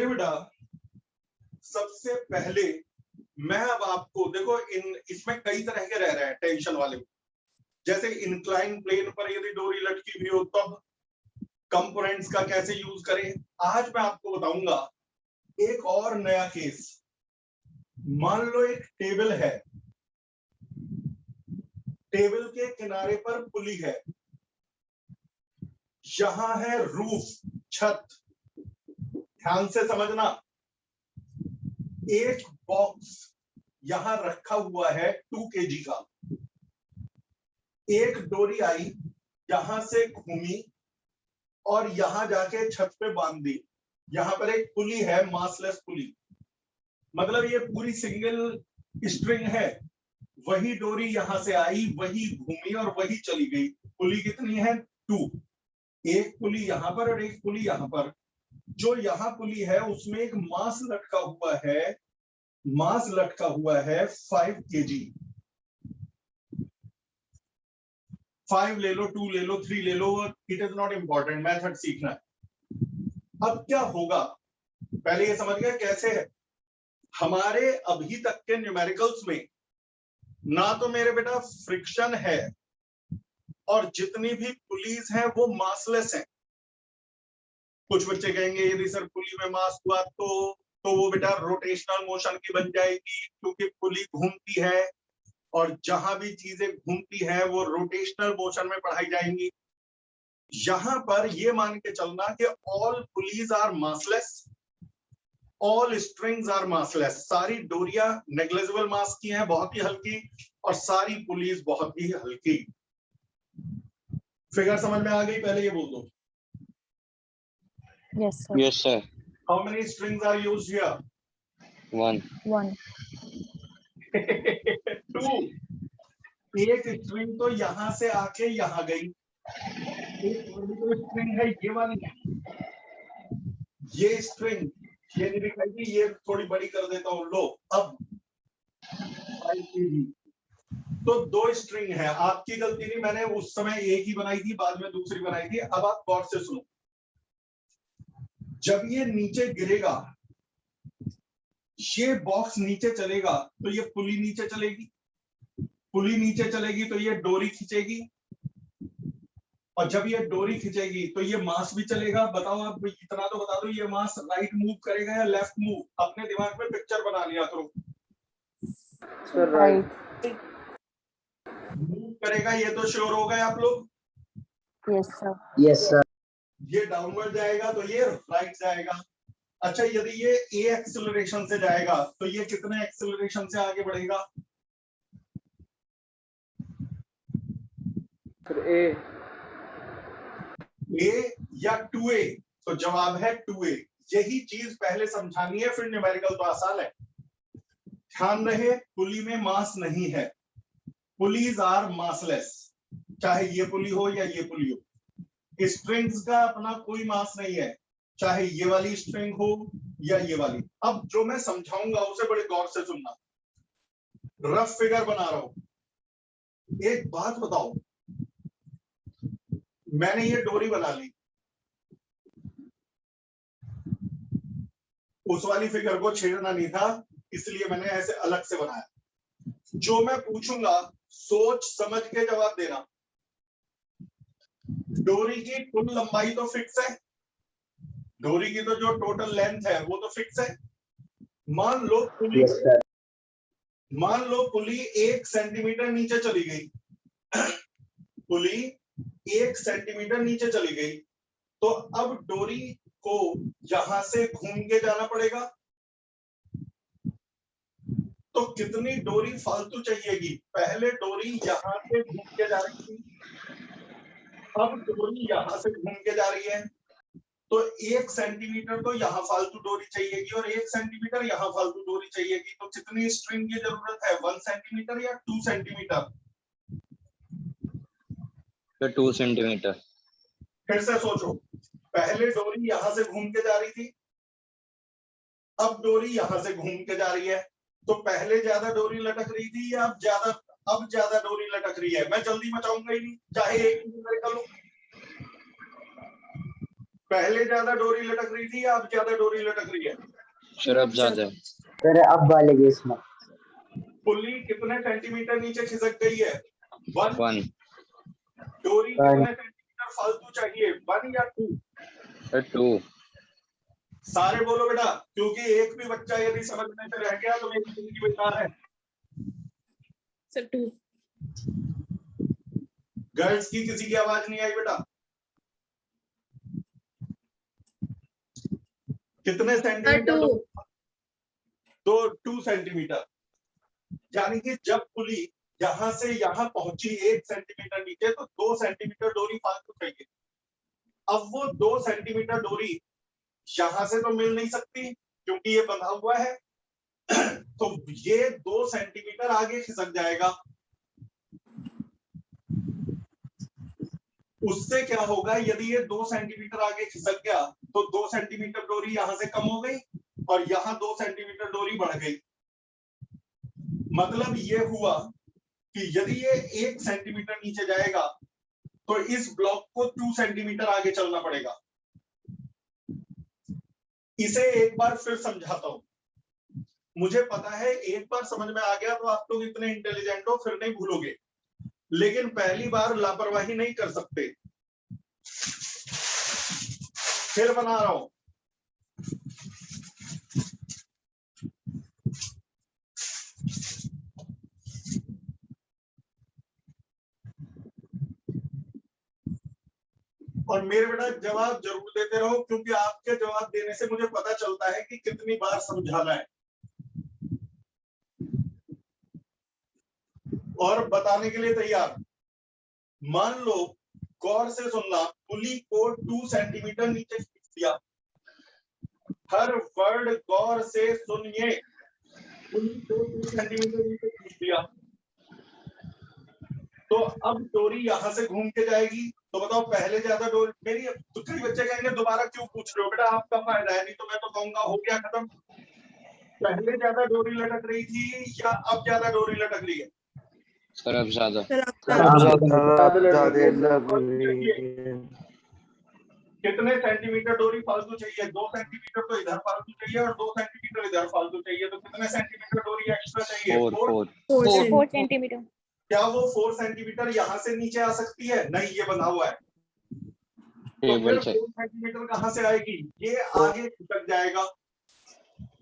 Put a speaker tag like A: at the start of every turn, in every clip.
A: बेटा सबसे पहले मैं अब आपको देखो इसमें कई तरह के रह रहे हैं टेंशन वाले। जैसे इंक्लाइन प्लेन पर यदि डोरी लटकी हुई हो तब कंपोनेंट्स का कैसे यूज करें, आज मैं आपको बताऊंगा। एक और नया केस, मान लो एक टेबल है, टेबल के किनारे पर पुली है, यहां है रूफ छत, ध्यान से समझना। एक बॉक्स यहां रखा हुआ है 2 kg का, एक डोरी आई यहां से घूमी और यहां जाके छत पे बांध दी। यहां पर एक पुली है, मासलेस पुली, मतलब ये पूरी सिंगल स्ट्रिंग है। वही डोरी यहां से आई, वही घूमी और वही चली गई। पुली कितनी है? 2। एक पुली यहां पर और एक पुली यहां पर। जो यहां पुली है उसमें एक मास लटका हुआ है, मास लटका हुआ है 5 kg। 5 ले लो, 2 ले लो, 3 ले लो, it is not important, method सीखना है। अब क्या होगा पहले ये समझ गए कैसे है। हमारे अभी तक के न्यूमेरिकल्स में ना तो मेरे बेटा फ्रिक्शन है और जितनी भी पुलीज हैं वो मासलेस हैं। कुछ बच्चे कहेंगे यदि सर पुली में मास हुआ तो वो बेटा रोटेशनल मोशन की बन जाएगी, क्योंकि पुली घूमती है और जहां भी चीजें घूमती हैं वो रोटेशनल मोशन में पढ़ाई जाएंगी। यहां पर ये मान के चलना कि all pulleys are massless, all strings are massless. सारी डोरियां नेग्लिजिबल मास की हैं, बहुत ही हल्की, और सारी पुलीज बहुत ही हल्की। फिगर समझ में आ गई? पहले ये बोल दो।
B: Yes, sir.
C: Yes, sir.
A: How many strings are used here?
C: 1.
B: 1.
A: 2. एक स्ट्रिंग तो यहां से आके यहां गई, एक तो स्ट्रिंग है ये वाली, ये स्ट्रिंग ये नहीं दिखाई, ये थोड़ी बड़ी कर देता हूं। लो अब 5 kg तो 2 स्ट्रिंग है। आपकी गलती नहीं, मैंने उस समय एक ही बनाई थी, बाद में दूसरी बनाई थी। अब आप गौर से सुनो, जब ये नीचे गिरेगा, ये बॉक्स नीचे चलेगा तो ये पुली नीचे चलेगी, पुली नीचे चलेगी तो ये डोरी खींचेगी, और जब ये डोरी खींचेगी तो ये मास भी चलेगा। बताओ आप, इतना तो बता दो, ये मास राइट मूव करेगा या लेफ्ट मूव? अपने दिमाग में पिक्चर बना लिया करो।
B: Right.
A: मूव करेगा, ये तो श्योर हो गए आप लोग?
B: Yes, sir.
C: Yes, sir.
A: ये डाउनवर्ड जाएगा तो ये राइट जाएगा। अच्छा, यदि ये ए एक्सेलरेशन से जाएगा तो ये कितने एक्सेलरेशन से आगे बढ़ेगा? ए या 2a? तो जवाब है 2a। यही चीज पहले समझानी है, फिर न्यूमेरिकल तो आसान है। ध्यान रहे, पुली में मास नहीं है, पुलीज आर मासलेस। चाहे ये पुली हो या ये पुली हो, स्ट्रिंग्स का अपना कोई मास नहीं है, चाहे ये वाली स्ट्रिंग हो या ये वाली। अब जो मैं समझाऊंगा उसे बड़े गौर से सुनना। रफ फिगर बना रहा हूं। एक बात बताओ, मैंने ये डोरी बना ली, उस वाली फिगर को छेड़ना नहीं था, इसलिए मैंने ऐसे अलग से बनाया। जो मैं पूछूंगा सोच समझ के जवाब देना। डोरी की कुल लंबाई तो फिक्स है, डोरी की तो जो टोटल लेंथ है वो तो फिक्स है। मान लो पुली, मान लो पुली 1 सेंटीमीटर नीचे चली गई, पुली 1 सेंटीमीटर नीचे चली गई, तो अब डोरी को यहां से घूम के जाना पड़ेगा। तो कितनी डोरी फालतू चाहिएगी? पहले डोरी यहां से घूम के जा रही थी, अब डोरी यहां से घूम के जा रही है, तो 1 सेंटीमीटर तो यहाँ फालतू डोरी चाहिएगी और 1 सेंटीमीटर यहाँ फालतू डोरी चाहिएगी। तो कितनी स्ट्रिंग की जरूरत है? 1 सेंटीमीटर या 2 सेंटीमीटर?
C: तो 2 सेंटीमीटर।
A: फिर से सोचो, पहले डोरी यहां से घूम के जा रही थी, अब डोरी यहां से घूम के जा रही है, तो पहले ज्यादा डोरी लटक रही थी या अब ज्यादा डोरी लटक रही है? मैं जल्दी मचाऊंगा ही नहीं, चाहे एक न्यूमेरिकल हो। पहले ज्यादा डोरी लटक रही थी या अब ज्यादा डोरी लटक रही है?
C: सर अब ज्यादा है।
D: सर अब वाले केस में
A: पुली कितने सेंटीमीटर नीचे खिसक गई है? 1।
C: 1
A: डोरी कितने सेंटीमीटर फालतू चाहिए? 1 या 2?
C: सर 2
A: सारे बोलो बेटा, क्योंकि एक भी बच्चा यदि समझने से रह गया तो मेरी जिंदगी बेकार है।
E: सर 2।
A: गर्ल्स की किसी की आवाज नहीं आई बेटा। कितने सेंटीमीटर? 2 सेंटीमीटर। यानी कि जब पुली यहां से यहां पहुंची 1 सेंटीमीटर नीचे तो 2 सेंटीमीटर डोरी फालतू चाहिए। अब वो 2 सेंटीमीटर डोरी यहां से तो मिल नहीं सकती क्योंकि ये बंधा हुआ है तो ये 2 सेंटीमीटर आगे खिसक जाएगा। उससे क्या होगा, यदि ये 2 सेंटीमीटर आगे खिसक गया तो 2 सेंटीमीटर डोरी यहां से कम हो गई और यहां 2 सेंटीमीटर डोरी बढ़ गई। मतलब ये हुआ कि यदि ये 1 सेंटीमीटर नीचे जाएगा तो इस ब्लॉक को 2 सेंटीमीटर आगे चलना पड़ेगा। इसे एक बार फिर समझाता हूं। मुझे पता है एक बार समझ में आ गया तो आप लोग इतने इंटेलिजेंट हो फिर नहीं भूलोगे, लेकिन पहली बार लापरवाही नहीं कर सकते। फिर बना रहा हूं। और मेरे बेटा जवाब जरूर देते रहो, क्योंकि आपके जवाब देने से मुझे पता चलता है कि कितनी बार समझाना है। और बताने के लिए तैयार। मान लो, गौर से सुनना, पुली को 2 सेंटीमीटर नीचे खींच दिया। हर वर्ड गौर से सुनिए। पुली को 2 सेंटीमीटर नीचे खींच दिया तो अब डोरी यहां से घूम के जाएगी। तो बताओ पहले ज्यादा डोरी मेरी, तो कई बच्चे कहेंगे दोबारा क्यों पूछ रहे हो बेटा, आपका फायदा है, नहीं तो मैं तो कहूंगा हो गया खत्म। पहले ज्यादा डोरी लटक रही थी या अब ज्यादा डोरी लटक रही है?
C: सर अब ज्यादा।
A: कितने सेंटीमीटर डोरी फालतू चाहिए? 2 सेंटीमीटर तो इधर फालतू चाहिए और 2 सेंटीमीटर इधर फालतू चाहिए, तो कितने सेंटीमीटर डोरी एक्स्ट्रा चाहिए?
C: 4
B: सेंटीमीटर।
A: क्या वो 4 सेंटीमीटर यहाँ से नीचे आ सकती है? नहीं, ये बंधा हुआ है। तो फिर 4 सेंटीमीटर कहाँ से आएगी? ये आगे खिसक जाएगा।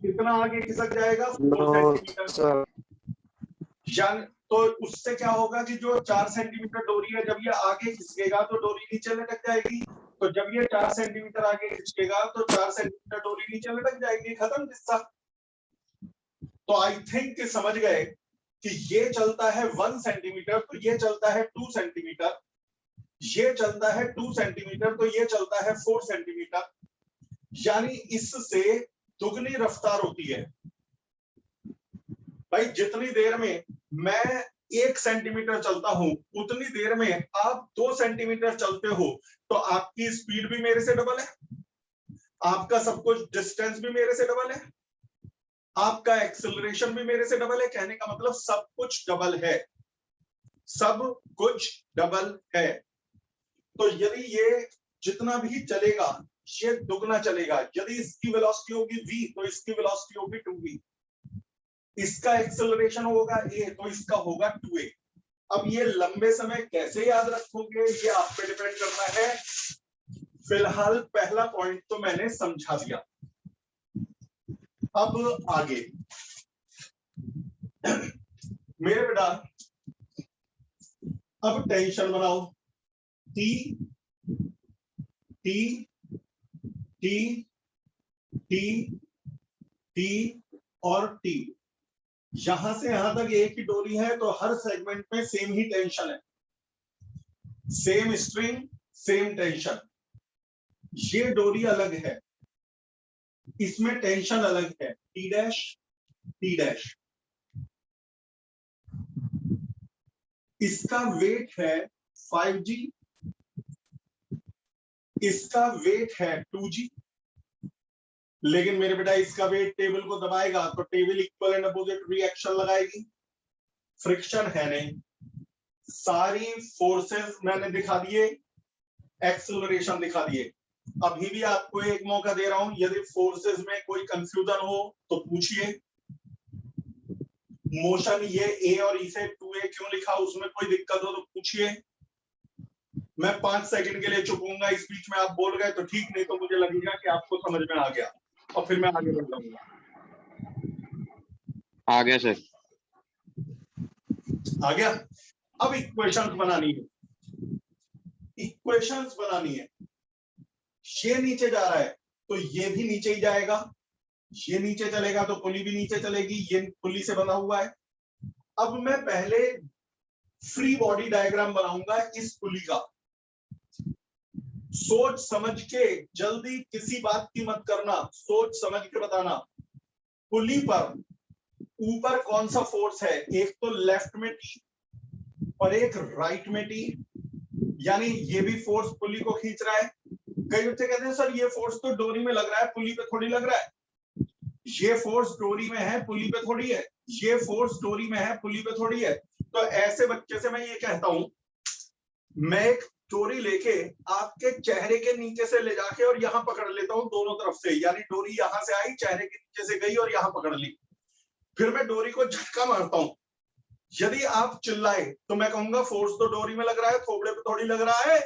A: कितना आगे खिसक जाएगा? 4 सेंटीमीटर। तो उससे क्या होगा कि जो 4 सेंटीमीटर डोरी है, जब ये आगे खिसकेगा तो डोरी नीचे लटक जाएगी। तो जब ये 4 सेंटीमीटर आगे खिसकेगा तो 4 सेंटीमीटर डोरी नीचे लटक जाएगी। खत्म किस्सा। तो आई थिंक समझ गए कि ये चलता है 1 सेंटीमीटर तो ये चलता है 2 सेंटीमीटर, ये चलता है 2 सेंटीमीटर तो ये चलता है 4 सेंटीमीटर। यानी इससे दुगनी रफ्तार होती है। भाई जितनी देर में मैं 1 सेंटीमीटर चलता हूं उतनी देर में आप 2 सेंटीमीटर चलते हो, तो आपकी स्पीड भी मेरे से डबल है, आपका सब कुछ डिस्टेंस भी मेरे से डबल है, आपका एक्सेलरेशन भी मेरे से डबल है। कहने का मतलब सब कुछ डबल है, सब कुछ डबल है। तो यदि ये जितना भी चलेगा ये दुगना चलेगा। यदि इसकी वेलोसिटी होगी v तो इसकी वेलोसिटी होगी 2v, इसका एक्सेलरेशन होगा a तो इसका होगा 2a। अब ये लंबे समय कैसे याद रखोगे ये आप पे डिपेंड करना है। फिलहाल पहला पॉइंट तो मैंने समझा दिया। अब आगे मेरे बेटा, अब टेंशन बनाओ। T T T T T और टी, यहां से यहां तक एक ही डोरी है तो हर सेगमेंट में सेम ही टेंशन है, सेम स्ट्रिंग सेम टेंशन। ये डोरी अलग है, इसमें टेंशन अलग है, टी डैश टी डैश। इसका वेट है 5g, इसका वेट है 2g। लेकिन मेरे बेटा इसका वेट टेबल को दबाएगा तो table equal and opposite reaction लगाएगी, फ्रिक्शन है नहीं। सारी फोर्सेस मैंने दिखा दिए, एक्सेलरेशन दिखा दिए। अभी भी आपको एक मौका दे रहा हूं, यदि फोर्सेस में कोई कंफ्यूजन हो तो पूछिए। मोशन ये ए और ई से 2a क्यों लिखा, उसमें कोई दिक्कत हो तो पूछिए। मैं 5 सेकंड के लिए चुपूंगा, इस बीच में आप बोल गए तो ठीक, नहीं तो मुझे लगेगा कि आपको समझ में आ गया और फिर मैं आगे बढ़ जाऊंगा।
C: आ गया सर।
A: आ गया। अब इक्वेशंस बनानी है, इक्वेशंस बनानी है। ये नीचे जा रहा है तो ये भी नीचे ही जाएगा, ये नीचे चलेगा तो पुली भी नीचे चलेगी, ये पुली से बना हुआ है। अब मैं पहले फ्री बॉडी डायग्राम बनाऊंगा इस पुली का। सोच समझ के, जल्दी किसी बात की मत करना, सोच समझ के बताना। पुली पर ऊपर कौन सा फोर्स है, एक तो लेफ्ट में टी और एक राइट में टी, यानी ये भी फोर्स पुली को खींच रहा है। कई बच्चे कहते हैं सर ये फोर्स तो डोरी में लग रहा है, पुली पे थोड़ी लग रहा है। ये फोर्स डोरी में है, पुली पे थोड़ी है। ये फोर्स डोरी में है, पुली पे थोड़ी है। तो ऐसे बच्चे से मैं ये कहता हूं, मैं एक डोरी लेके आपके चेहरे के नीचे से ले जाके और यहां पकड़ लेता हूं दोनों तरफ से, यानी डोरी यहां से आई, चेहरे के नीचे से गई और यहां पकड़ ली। फिर मैं डोरी को झटका मारता हूं। यदि आप चिल्लाए तो मैं कहूंगा फोर्स तो डोरी में लग रहा है, थोबड़े पे थोड़ी लग रहा है।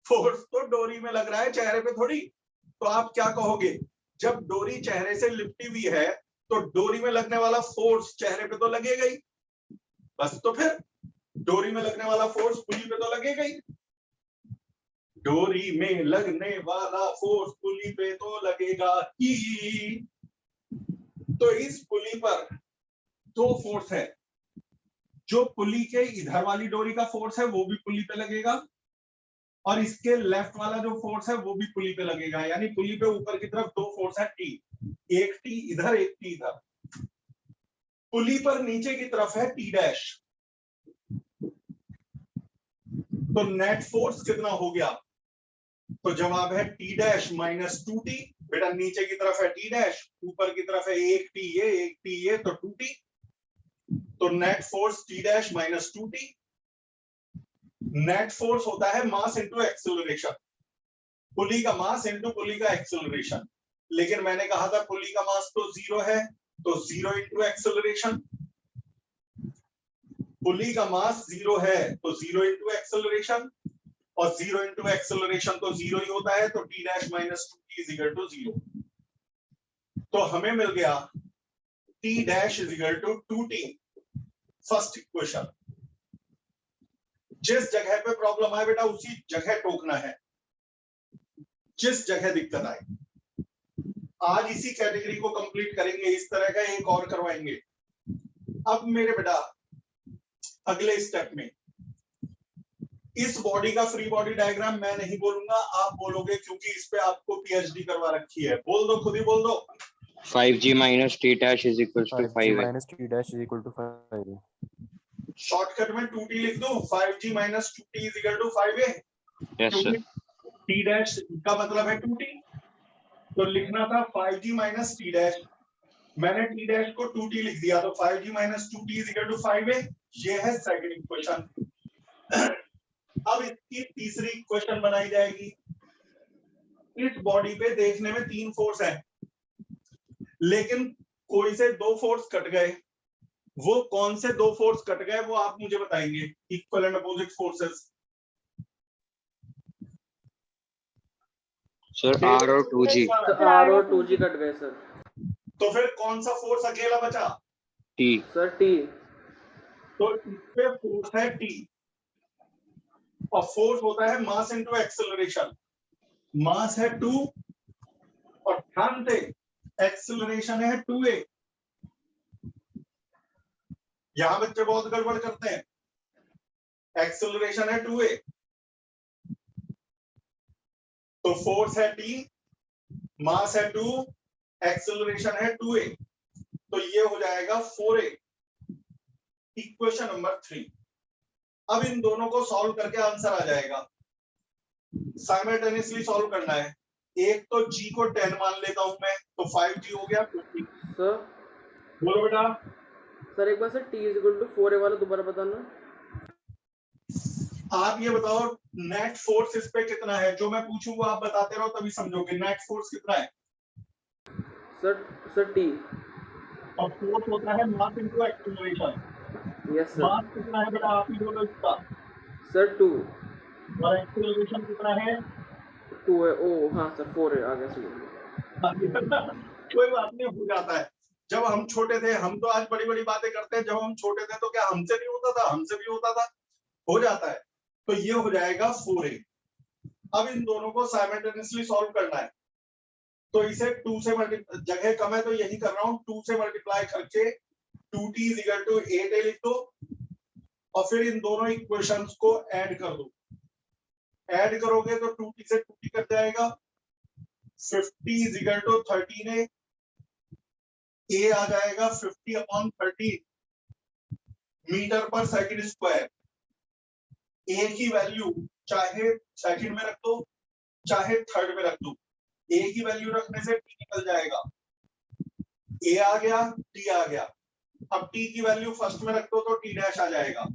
A: फोर्स तो डोरी में लग रहा है, चेहरे पे थोड़ी। तो आप क्या कहोगे, जब डोरी चेहरे से लिपटी हुई है तो डोरी में लगने वाला फोर्स चेहरे पे तो लगेगा ही। बस तो फिर डोरी में लगने वाला फोर्स पुली पे तो लगेगा ही। डोरी में लगने वाला फोर्स पुली पे तो लगेगा ही। तो इस पुली पर दो फोर्स है। जो पुली के इधर वाली डोरी का फोर्स है वो भी पुली पे लगेगा, और इसके लेफ्ट वाला जो फोर्स है वो भी पुली पे लगेगा। यानी पुली पे ऊपर की तरफ दो फोर्स है, टी, एक टी इधर, एक टी इधर। पुली पर नीचे की तरफ है टी डैश। तो नेट फोर्स कितना हो गया, तो जवाब है टी डैश माइनस 2t। बेटा नीचे की तरफ है टी डैश, ऊपर की तरफ है एक टी ये, एक टी ये, तो 2t। तो net force T dash minus 2t। Net force होता है मास इनटू एक्सेलरेशन, पुली का मास इनटू पुली का एक्सेलरेशन। लेकिन मैंने कहा था पुली का मास तो 0 है, तो 0 इनटू एक्सेलरेशन। पुली का मास 0 है तो 0 इनटू एक्सेलरेशन, और 0 इनटू एक्सेलरेशन तो 0 ही होता है, तो T dash minus 2t is equal to 0। तो हमें मिल गया T dash is equal to 2t। First equation. जिस जगह पे प्रॉब्लम आए बेटा उसी जगह टोकना है, जिस जगह दिक्कत आए। आज इसी कैटेगरी को कंप्लीट करेंगे, इस तरह का एक और करवाएंगे। अब मेरे बेटा अगले स्टेप में इस बॉडी का फ्री बॉडी डायग्राम मैं नहीं बोलूंगा, आप बोलोगे, क्योंकि इस पे आपको पीएचडी करवा रखी है। बोल दो, खुद ही बोल दो।
C: 5g minus t dash is equals to
F: 5g
C: 5a.
F: minus t dash is equal to 5a.
A: Shortcut में 2t लिख दो, 5g minus 2t is equal to 5a।
C: Yes sir.
A: T dash का मतलब है 2t, तो लिखना था 5g माइनस टी डैश। मैंने टी डैश को 2t लिख दिया, तो 5g minus 2t is equal to 5a। ये है सेकंड इक्वेशन। अब इसकी तीसरी इक्वेशन बनाई जाएगी। इस बॉडी पे देखने में 3 फोर्स है, लेकिन कोई से 2 फोर्स कट गए। वो कौन से 2 फोर्स कट गए वो आप मुझे बताएंगे, equal and opposite forces.
C: Sir r और 2g.
G: R और 2g कट गए सर।
A: तो फिर कौन सा फोर्स अकेला बचा,
C: t.
G: Sir t।
A: तो इस पे फोर्स है टी, और फोर्स होता है मास इनटू एक्सेलरेशन। मास है 2 और ध्यान से एक्सेलरेशन है 2a। यहां बच्चे बहुत गड़बड़ करते हैं। एक्सेलरेशन है 2a, तो फोर्स है t, मास है 2, एक्सेलरेशन है 2a, तो ये हो जाएगा 4a। Equation number 3। अब इन दोनों को सॉल्व करके आंसर आ जाएगा। साइमल्टेनियसली सॉल्व करना है। एक तो g को 10 मान लेता हूं मैं, तो 5g हो गया 50।
G: सर
A: बोलो बेटा।
G: सर एक बार sir t is equal to 4a वाला दोबारा बताना।
A: आप ये बताओ नेट फोर्स इस पे कितना है, जो मैं पूछूं वो आप बताते रहो तभी समझोगे। नेट फोर्स कितना है?
G: Sir T।
A: और फोर्स होता है mass into acceleration.
G: Yes sir.
A: Mass कितना है बेटा, आप ही बोलो इसका।
G: सर 2।
A: और एक्सीलरेशन कितना है?
G: 2 है। ओ हाँ सर 4 है, आगे से
A: कोई बात नहीं, हो जाता है। जब हम छोटे थे, हम तो आज बड़ी बड़ी बातें करते हैं, जब हम छोटे थे तो क्या हमसे नहीं होता था? हमसे भी होता था, हो जाता है। तो ये हो जाएगा 4a। अब इन दोनों को साइमल्टेनियसली सॉल्व करना है, तो इसे 2 से जगह कम है तो यही कर रहा हूं, 2 से मल्टीप्लाई करके 2t = 8a लिख दो और फिर इन दोनों इक्वेशंस को ऐड कर दो। ऐड करोगे तो 2t से 2t कट जाएगा, 50 = 13a। a आ जाएगा 50/13 metre per second square. a की वैल्यू चाहे सेकंड में रख दो चाहे थर्ड में रख दो, a की वैल्यू रखने से t निकल जाएगा। a आ गया, t आ गया। अब t की वैल्यू फर्स्ट में रख दो तो t डैश आ जाएगा,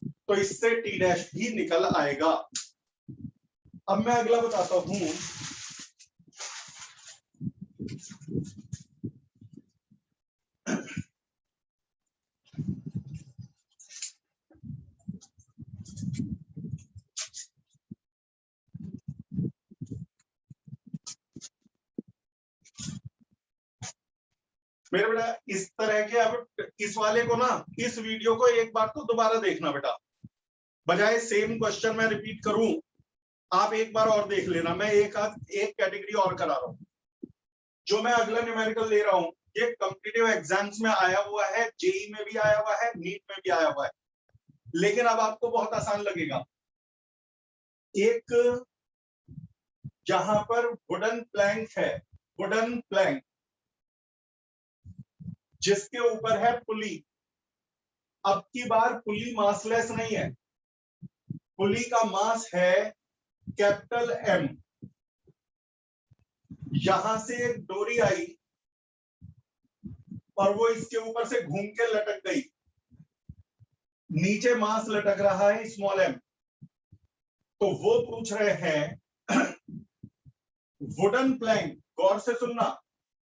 A: तो इससे t डैश भी निकल आएगा। अब मैं अगला बताता हूं। मेरे बेटा इस तरह के, अब इस वाले को ना, इस वीडियो को एक बार तो दोबारा देखना बेटा, बजाय सेम क्वेश्चन मैं रिपीट करूं, आप एक बार और देख लेना। मैं एक कैटेगरी और करा रहा हूं। जो मैं अगला न्यूमेरिकल ले रहा हूं ये कॉम्पिटिटिव एग्जाम्स में आया हुआ है, जेई में भी आया हुआ है, नीट में भी आया हुआ है, लेकिन अब आपको बहुत आसान लगेगा। एक जहां पर वुडन प्लैंक है, वुडन प्लैंक जिसके ऊपर है पुली। अब की बार पुली मासलेस नहीं है, पुली का मास है कैपिटल M। यहां से एक डोरी आई और वो इसके ऊपर से घूम के लटक गई, नीचे मास लटक रहा है स्मॉल m। तो वो पूछ रहे हैं वुडन प्लैंक, गौर से सुनना,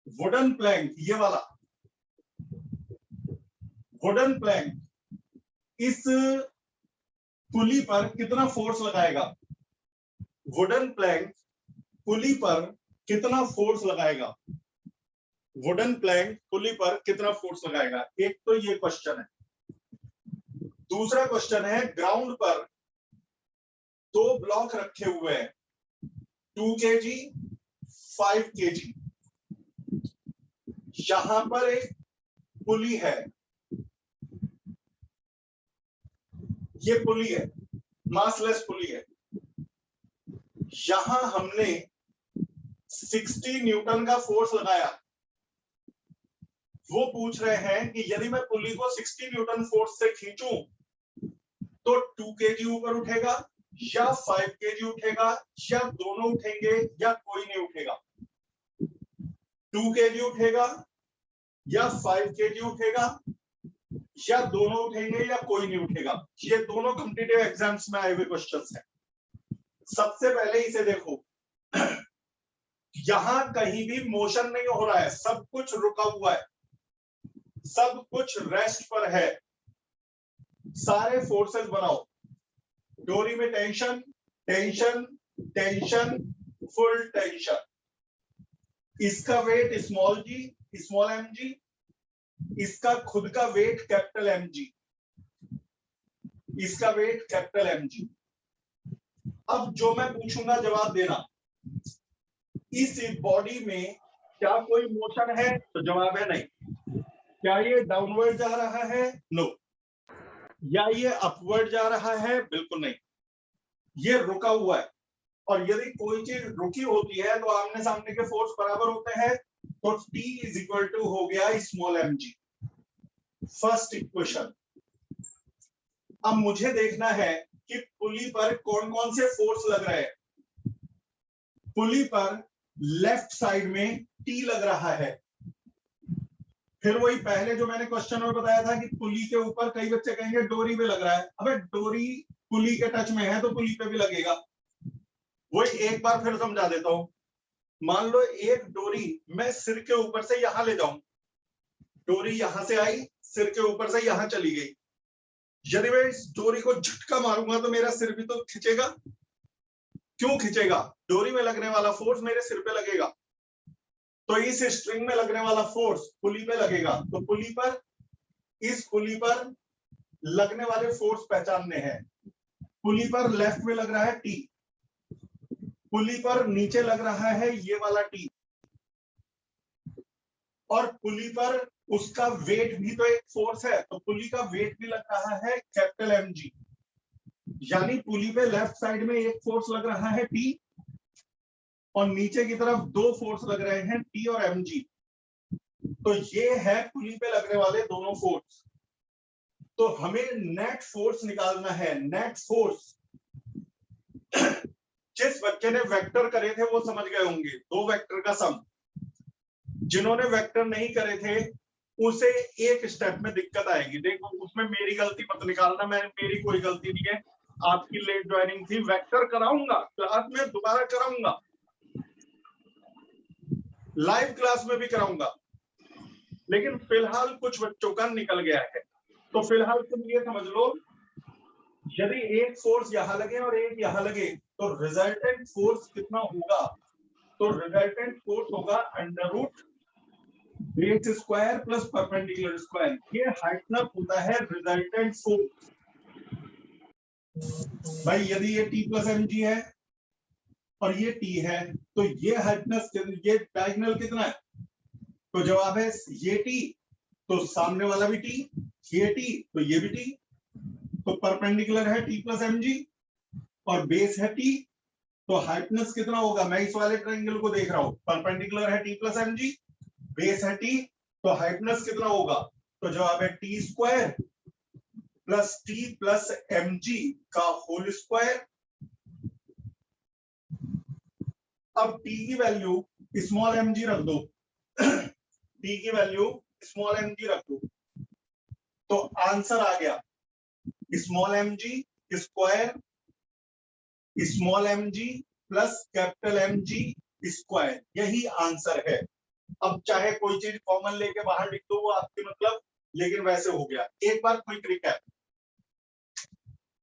A: वुडन प्लैंक ये वाला वुडन प्लैंक इस पुली पर कितना फोर्स लगाएगा? वुडन प्लैंक पुली पर कितना फोर्स लगाएगा? वुडन प्लैंक पुली पर कितना फोर्स लगाएगा? एक तो ये क्वेश्चन है। दूसरा क्वेश्चन है, ग्राउंड पर 2 ब्लॉक रखे हुए हैं, 2 kg 5 kg। यहां पर एक पुली है, ये पुली है, मासलेस पुली है। यहां हमने 60 न्यूटन का फोर्स लगाया। वो पूछ रहे हैं कि यदि मैं पुली को 60 न्यूटन फोर्स से खींचूं तो 2 kg ऊपर उठेगा या 5 kg उठेगा या दोनों उठेंगे या कोई नहीं उठेगा? 2 kg उठेगा या 5 kg उठेगा या दोनों उठेंगे या कोई नहीं उठेगा? ये दोनों कॉम्पिटिटिव एग्जाम्स में आए हुए क्वेश्चंस हैं। सबसे पहले इसे देखो, यहां कहीं भी मोशन नहीं हो रहा है, सब कुछ रुका हुआ है, सब कुछ रेस्ट पर है। सारे फोर्सेस बनाओ, डोरी में tension tension tension full tension. इसका वेट स्मॉल जी स्मॉल एम जी, इसका खुद का वेट कैपिटल एम जी, इसका वेट कैपिटल एम जी। अब जो मैं पूछूंगा जवाब देना, इस बॉडी में क्या कोई मोशन है? तो जवाब है नहीं। क्या ये डाउनवर्ड जा रहा है? नो। या ये अपवर्ड जा रहा है? बिल्कुल नहीं, ये रुका हुआ है। और यदि कोई चीज रुकी होती है तो आमने सामने के फोर्स बराबर होते हैं, तो T = हो गया small m g। First equation. अब मुझे देखना है कि पुली पर कौन कौन से फोर्स लग रहे हैं। पुली पर लेफ्ट साइड में T लग रहा है, फिर वही पहले जो मैंने क्वेश्चन में बताया था कि पुली के ऊपर कई बच्चे कहेंगे डोरी पे लग रहा है, अबे डोरी पुली के टच में है तो पुली पे भी लगेगा। वही एक बार फिर समझा देता हूं। मान लो एक डोरी मैं सिर के ऊपर से यहां ले जाऊं, डोरी यहां से आई, सिर के ऊपर से यहां चली गई। यदि मैं इस डोरी को झटका मारूंगा तो मेरा सिर भी तो खिंचेगा। क्यों खिंचेगा? डोरी में लगने वाला फोर्स मेरे सिर पे लगेगा, तो इस स्ट्रिंग में लगने वाला फोर्स पुली पे लगेगा। तो पुली पर, इस पुली पर लगने वाले फोर्स पहचानने हैं। पुली पर लेफ्ट में लग रहा है टी, पुली पर नीचे लग रहा है ये वाला टी, और पुली पर उसका वेट भी तो एक फोर्स है, तो पुली का वेट भी लग रहा है कैपिटल एम जी। यानी पुली पे लेफ्ट साइड में एक फोर्स लग रहा है टी, और नीचे की तरफ दो फोर्स लग रहे हैं टी और एम जी। तो ये है पुली पे लगने वाले दोनों फोर्स। तो हमें नेट फोर्स निकालना है। नेट फोर्स जिस बच्चे ने वेक्टर करे थे वो समझ गए होंगे, दो वेक्टर का सम। जिन्होंने वेक्टर नहीं करे थे उसे एक स्टेप में दिक्कत आएगी। देखो उसमें मेरी गलती मत निकालना, मेरी कोई गलती नहीं है, आपकी लेट ज्वाइनिंग थी। वेक्टर कराऊंगा क्लास में, दोबारा कराऊंगा, लाइव क्लास में भी कराऊंगा, लेकिन फिलहाल कुछ बच्चों का निकल गया है। तो फिलहाल तुम ये समझ लो, यदि एक फोर्स यहां लगे और एक यहां लगे तो रिजल्टेंट फोर्स कितना होगा? तो रिजल्टेंट फोर्स होगा under root base square plus perpendicular square. ये हाइटनस होता है रिजल्टेंट फोर्स। भाई यदि ये टी प्लस एम जी है और ये टी है, तो ये हाइटनस, ये डायगोनल कितना है? तो जवाब है ये टी, तो सामने वाला भी टी, ये टी तो ये भी टी। तो परपेंडिकुलर है टी प्लस एम जी और बेस है टी, तो हाइटनस कितना होगा? मैं इस वाले ट्रायंगल को देख रहा हूं, परपेंडिकुलर है T plus M G, base है टी, तो हाइटनस कितना होगा? तो जवाब है T square plus T plus M G का होल स्क्वायर। अब टी की वैल्यू स्मॉल एम जी रख दो, टी की वैल्यू स्मॉल एम जी रख दो, तो आंसर आ गया small M G square small M G plus capital M G square. यही आंसर है। अब चाहे कोई चीज कॉमन लेके बाहर लिख दो वो आपकी मतलब, लेकिन वैसे हो गया। एक बार क्विक रिकैप,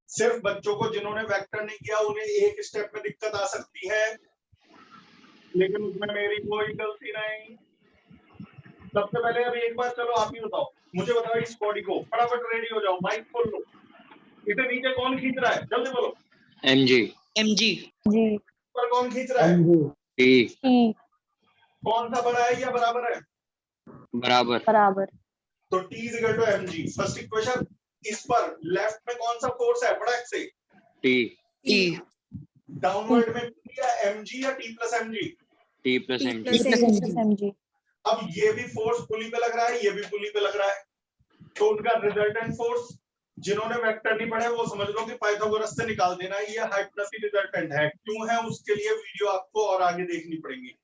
A: सिर्फ बच्चों को जिन्होंने वेक्टर नहीं किया उन्हें एक स्टेप में दिक्कत आ सकती है, लेकिन उसमें मेरी कोई गलती नहीं। सबसे पहले अभी एक बार चलो आप ही बताओ, मुझे बताओ इस बॉडी को, फटाफट रेडी हो जाओ, माइक खोल लो। इसे नीचे कौन खींच रहा है? जल्दी बोलो।
C: M G.
B: जी
A: पर कौन खींच रहा है?
D: एम जी
C: टी
B: टी
A: कौन सा बड़ा है या बराबर है?
C: बराबर।
B: बराबर
A: तो T is equal to M G. First equation, इस पर लेफ्ट में कौन सा फोर्स है बड़ा से?
C: टी
B: टी
A: डाउनवर्ड में P या एम जी या T plus M G?
C: T plus M
B: T
C: G.
B: Plus M G.
A: अब ये भी फोर्स पुली पे लग रहा है, ये भी पुली पे लग रहा है, तो उनका रिजल्टेंट फोर्स, जिन्होंने वेक्टर नहीं पढ़े वो समझ लो कि पाइथागोरस से निकाल देना, ये हाइपोटेनस की रिजल्टेंट है। क्यों है उसके लिए वीडियो आपको और आगे देखनी पड़ेगी।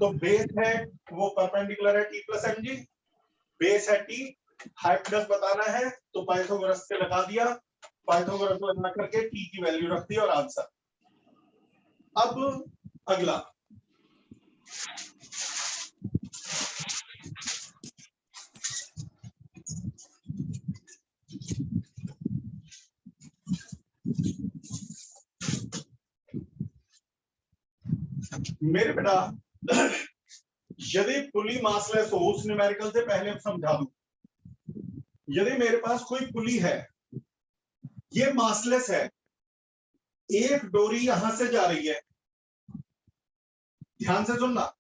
A: तो बेस है वो परपेंडिकुलर है T plus M G, base है T, हाइपोटेनस बताना है तो पाइथागोरस से लगा दिया, पाइथागोरस को लगा करके T की वैल्यू रख दी और आंसर। अब अगला, मेरे बेटा यदि पुली मासलेस हो, उस न्यूमेरिकल से पहले समझा दूं, यदि मेरे पास कोई पुली है, ये मासलेस है, एक डोरी यहां से जा रही है, ध्यान से सुनना,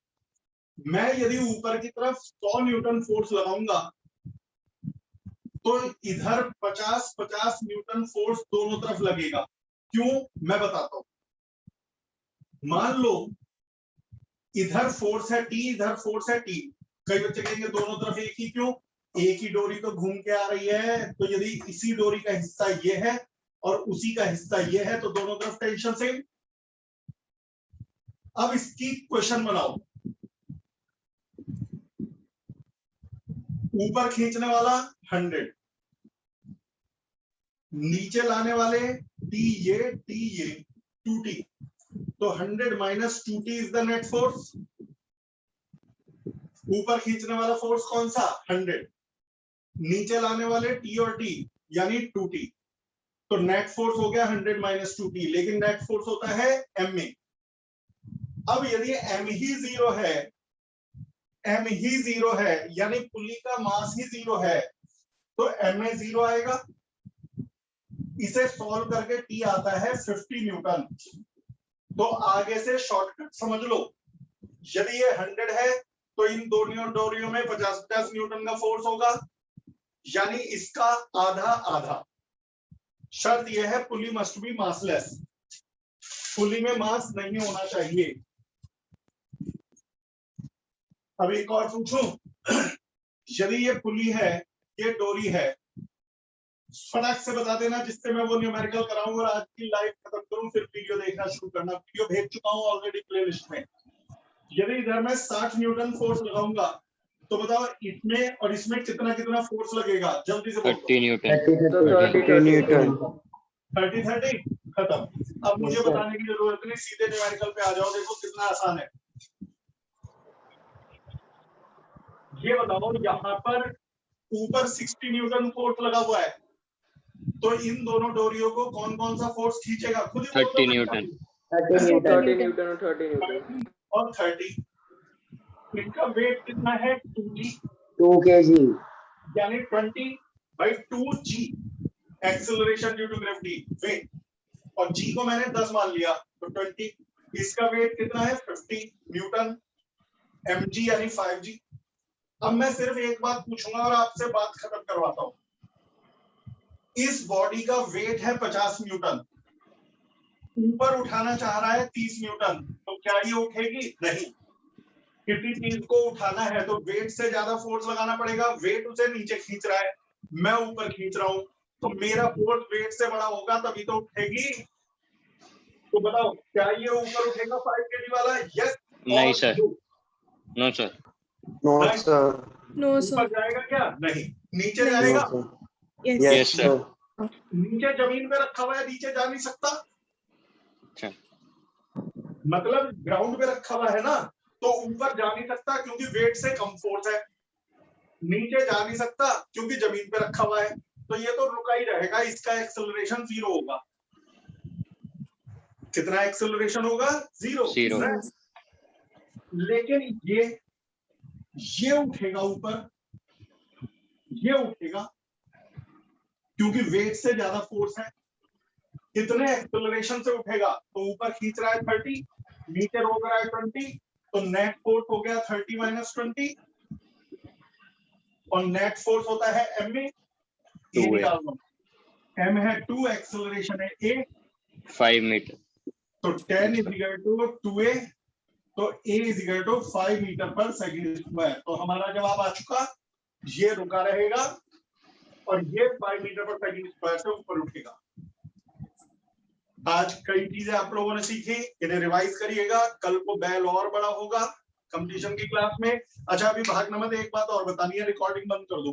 A: मैं यदि ऊपर की तरफ 100 न्यूटन फोर्स लगाऊंगा तो इधर 50-50 न्यूटन फोर्स दोनों तरफ लगेगा। क्यों? मैं बताता हूं। मान लो इधर फोर्स है T, इधर फोर्स है T। कई बच्चे कहेंगे दोनों तरफ एक ही क्यों? एक ही डोरी तो घूम के आ रही है, तो यदि इसी डोरी का हिस्सा ये है और उसी का हिस्सा ये है तो दोनों तरफ टेंशन सेम। अब इसकी क्वेश्चन बनाओ, ऊपर खींचने वाला 100, नीचे लाने वाले टी ये 2t, तो 100 minus 2t is the net force. ऊपर खींचने वाला फोर्स कौन सा 100, नीचे लाने वाले t और t यानी 2t, तो नेट फोर्स हो गया 100 माइनस 2t, लेकिन नेट फोर्स होता है m में। अब यदि m ही जीरो है यानी पुली का मास ही जीरो है, तो m में जीरो आएगा। इसे सॉल्व करके t आता है 50 न्यूटन। तो आगे से शॉर्टकट समझ लो, यदि ये 100 है तो इन दोनों डोरियों में 50-50 न्यूटन का फोर्स होगा, यानी इसका आधा आधा। शर्त यह है पुली मस्ट बी मासलेस, पुली में मास नहीं होना चाहिए। अब एक और पूछूं, यदि ये पुली है, ये डोरी है, फटाक से बता देना जिससे मैं वो न्यूमेरिकल कराऊं और आज की लाइव खत्म करूं, फिर वीडियो देखना शुरू करना। वीडियो भेज चुका हूं ऑलरेडी प्लेलिस्ट में। यदि इधर मैं 60 न्यूटन फोर्स लगाऊंगा तो बताओ इसमें और इसमें कितना कितना फोर्स लगेगा, जल्दी से बोलो।
C: 30 न्यूटन।
G: 30 न्यूटन।
A: 30 खत्म। अब मुझे बताने की जरूरत नहीं, सीधे न्यूमेरिकल पे आ जाओ। देखो कितना आसान है। ये बताओ यहाँ पर ऊपर 60 न्यूटन फोर्स लगा हुआ है, तो इन दोनों डोरियों को कौन कौन सा फोर्स खींचेगा, खुद ही बोल दो।
C: 30 न्यूटन।
D: 30 न्यूटन
G: 30 न्यूटन और 30 न्यूटन
A: और 30। इनका वेट कितना है 2g,
D: 2 kg,
A: यानी 20/2g acceleration due to gravity weight, और g को मैंने 10 मान लिया तो 20। इसका वेट कितना है 50 न्यूटन, mg यानी 5g। अब मैं सिर्फ एक बात पूछूंगा और आपसे बात खत्म करवाता हूं। इस बॉडी का वेट है 50 न्यूटन, ऊपर उठाना चाह रहा है 30 न्यूटन, तो क्या ये उठेगी? नहीं। किसी चीज को उठाना है तो वेट से ज्यादा फोर्स लगाना पड़ेगा। वेट उसे नीचे खींच रहा है, मैं ऊपर खींच रहा हूं, तो मेरा फोर्स वेट से बड़ा होगा तभी तो उठेगी। तो बताओ क्या ये ऊपर उठेगा 5 kg वाला? यस।
C: नहीं sir, no sir.
F: No sir,
E: No,
A: ऊपर
E: sir.
A: जाएगा क्या? नहीं। नीचे
E: नहीं,
A: जाएगा?
E: Yes.
C: Yes, sir.
A: नीचे जमीन पे रखा हुआ है, नीचे जा नहीं सकता।
C: अच्छा।
A: मतलब ग्राउंड पे रखा हुआ है ना, तो ऊपर जा नहीं सकता क्योंकि वेट से कम फोर्स है। नीचे जा नहीं सकता क्योंकि जमीन पे रखा हुआ है, तो ये तो रुका ही रहेगा। इसका एक्सेलरेशन 0 होगा। कितना एक्सेलरेशन होगा? 0। लेकिन ये उठेगा ऊपर, ये उठेगा क्योंकि वेट से ज्यादा फोर्स है। कितने एक्सेलरेशन से उठेगा? तो ऊपर खींच रहा है 30, नीचे रोक रहा है 20, तो नेट फोर्स हो गया 30 माइनस 20, और नेट फोर्स होता है m में। m है 2, एक्सेलरेशन है a,
C: 5 मीटर।
A: तो 10 इज इक्वल टू 2a, तो a is equal to 5 metre per second square. तो हमारा जवाब आ चुका, ये रुका रहेगा और ये 5 मीटर पर सेकंड स्क्वायर से ऊपर उठेगा। आज कई चीजें आप लोगों ने सीखी, इन्हें रिवाइज करिएगा। कल को बैल और बड़ा होगा कंपटीशन की क्लास में। अच्छा, अभी भागना मत, एक बात और बतानी है, रिकॉर्डिंग बंद कर दो।